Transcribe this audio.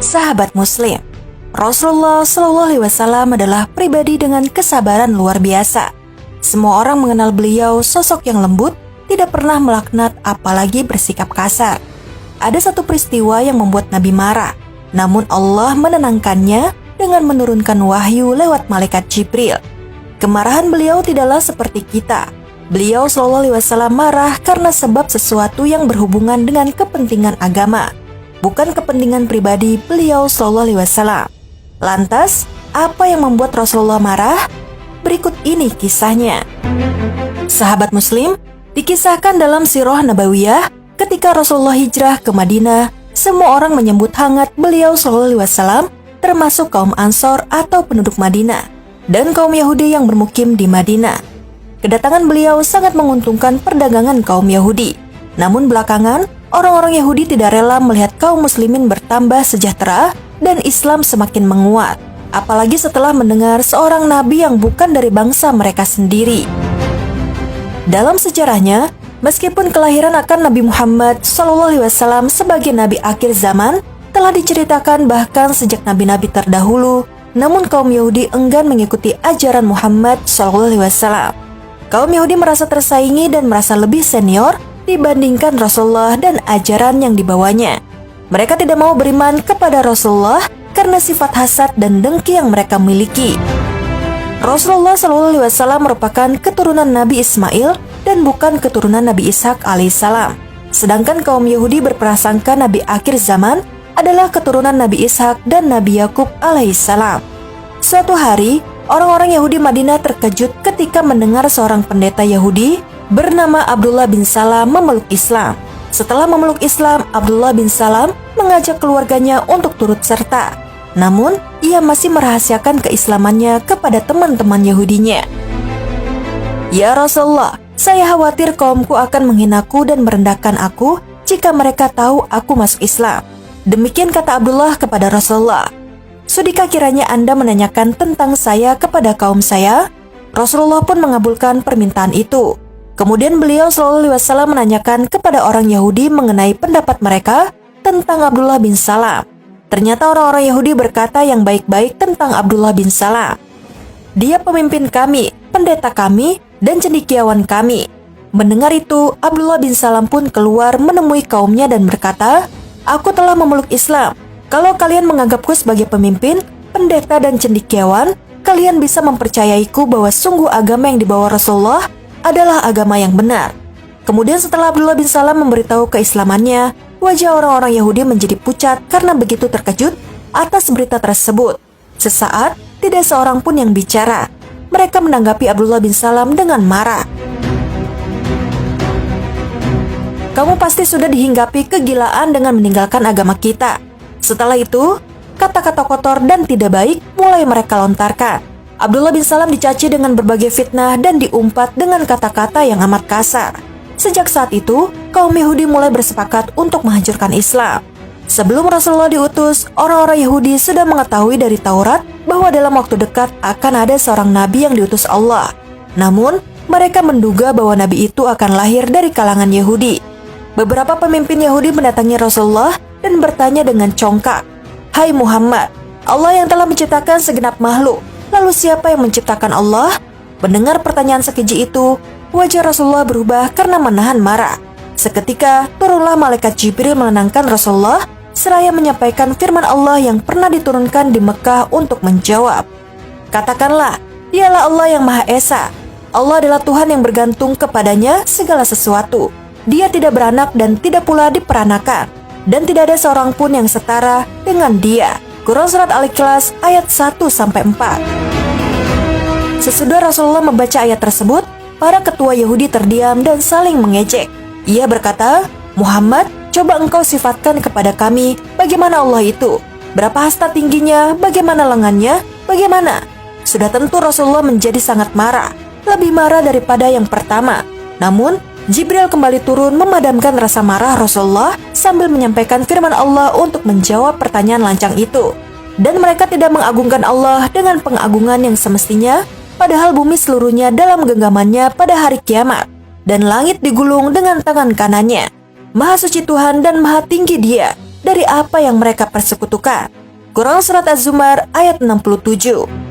Sahabat Muslim, Rasulullah SAW adalah pribadi dengan kesabaran luar biasa. Semua orang mengenal beliau sosok yang lembut, tidak pernah melaknat apalagi bersikap kasar. Ada satu peristiwa yang membuat Nabi marah, namun Allah menenangkannya dengan menurunkan wahyu lewat malaikat Jibril. Kemarahan beliau tidaklah seperti kita. Beliau SAW marah karena sebab sesuatu yang berhubungan dengan kepentingan agama, bukan kepentingan pribadi beliau SAW. Lantas, apa yang membuat Rasulullah marah? Berikut ini kisahnya. Sahabat Muslim, dikisahkan dalam Sirah Nabawiyah, ketika Rasulullah hijrah ke Madinah, semua orang menyambut hangat beliau SAW, termasuk kaum Ansor atau penduduk Madinah, dan kaum Yahudi yang bermukim di Madinah. Kedatangan beliau sangat menguntungkan perdagangan kaum Yahudi. Namun belakangan, orang-orang Yahudi tidak rela melihat kaum muslimin bertambah sejahtera dan Islam semakin menguat, apalagi setelah mendengar seorang nabi yang bukan dari bangsa mereka sendiri. Dalam sejarahnya, meskipun kelahiran akan Nabi Muhammad SAW sebagai nabi akhir zaman telah diceritakan bahkan sejak nabi-nabi terdahulu, namun kaum Yahudi enggan mengikuti ajaran Muhammad SAW. Kaum Yahudi merasa tersaingi dan merasa lebih senior dibandingkan Rasulullah dan ajaran yang dibawanya. Mereka tidak mau beriman kepada Rasulullah karena sifat hasad dan dengki yang mereka miliki. Rasulullah SAW merupakan keturunan Nabi Ismail dan bukan keturunan Nabi Ishak alaihissalam. Sedangkan kaum Yahudi berprasangka Nabi akhir zaman adalah keturunan Nabi Ishak dan Nabi Yakub alaihissalam. Suatu hari, orang-orang Yahudi Madinah terkejut ketika mendengar seorang pendeta Yahudi bernama Abdullah bin Salam memeluk Islam. Setelah memeluk Islam, Abdullah bin Salam mengajak keluarganya untuk turut serta. Namun, ia masih merahasiakan keislamannya kepada teman-teman Yahudinya. Ya Rasulullah, saya khawatir kaumku akan menghinaku dan merendahkan aku jika mereka tahu aku masuk Islam. Demikian kata Abdullah kepada Rasulullah. Sudikah kiranya Anda menanyakan tentang saya kepada kaum saya? Rasulullah pun mengabulkan permintaan itu. Kemudian beliau SAW menanyakan kepada orang Yahudi mengenai pendapat mereka tentang Abdullah bin Salam. Ternyata orang-orang Yahudi berkata yang baik-baik tentang Abdullah bin Salam. Dia pemimpin kami, pendeta kami, dan cendekiawan kami. Mendengar itu, Abdullah bin Salam pun keluar menemui kaumnya dan berkata, "Aku telah memeluk Islam. Kalau kalian menganggapku sebagai pemimpin, pendeta, dan cendekiawan, kalian bisa mempercayaiku bahwa sungguh agama yang dibawa Rasulullah adalah agama yang benar." Kemudian setelah Abdullah bin Salam memberitahu keislamannya, wajah orang-orang Yahudi menjadi pucat karena begitu terkejut atas berita tersebut. Sesaat, tidak seorang pun yang bicara. Mereka menanggapi Abdullah bin Salam dengan marah. "Kamu pasti sudah dihinggapi kegilaan dengan meninggalkan agama kita." Setelah itu, kata-kata kotor dan tidak baik mulai mereka lontarkan. Abdullah bin Salam dicaci dengan berbagai fitnah dan diumpat dengan kata-kata yang amat kasar. Sejak saat itu, kaum Yahudi mulai bersepakat untuk menghancurkan Islam. Sebelum Rasulullah diutus, orang-orang Yahudi sudah mengetahui dari Taurat bahwa dalam waktu dekat akan ada seorang nabi yang diutus Allah. Namun, mereka menduga bahwa nabi itu akan lahir dari kalangan Yahudi. Beberapa pemimpin Yahudi mendatangi Rasulullah dan bertanya dengan congkak, "Hai Muhammad, Allah yang telah menciptakan segenap makhluk, lalu siapa yang menciptakan Allah?" Mendengar pertanyaan sekeji itu, wajah Rasulullah berubah karena menahan marah. Seketika, turunlah malaikat Jibril menenangkan Rasulullah, seraya menyampaikan firman Allah yang pernah diturunkan di Mekah untuk menjawab. "Katakanlah, dialah Allah yang Maha Esa. Allah adalah Tuhan yang bergantung kepadanya segala sesuatu. Dia tidak beranak dan tidak pula diperanakan, dan tidak ada seorang pun yang setara dengan Dia." Quran Surat Al-Ikhlas ayat 1-4. Sesudah Rasulullah membaca ayat tersebut, para ketua Yahudi terdiam dan saling mengejek. Ia berkata, "Muhammad, coba engkau sifatkan kepada kami bagaimana Allah itu. Berapa hasta tingginya, bagaimana lengannya, bagaimana?" Sudah tentu Rasulullah menjadi sangat marah, lebih marah daripada yang pertama. Namun, Jibril kembali turun memadamkan rasa marah Rasulullah sambil menyampaikan firman Allah untuk menjawab pertanyaan lancang itu. Dan mereka tidak mengagungkan Allah dengan pengagungan yang semestinya, padahal bumi seluruhnya dalam genggamannya pada hari kiamat, dan langit digulung dengan tangan kanannya. Maha suci Tuhan dan maha tinggi Dia, dari apa yang mereka persekutukan. Quran Surat Az-Zumar ayat 67.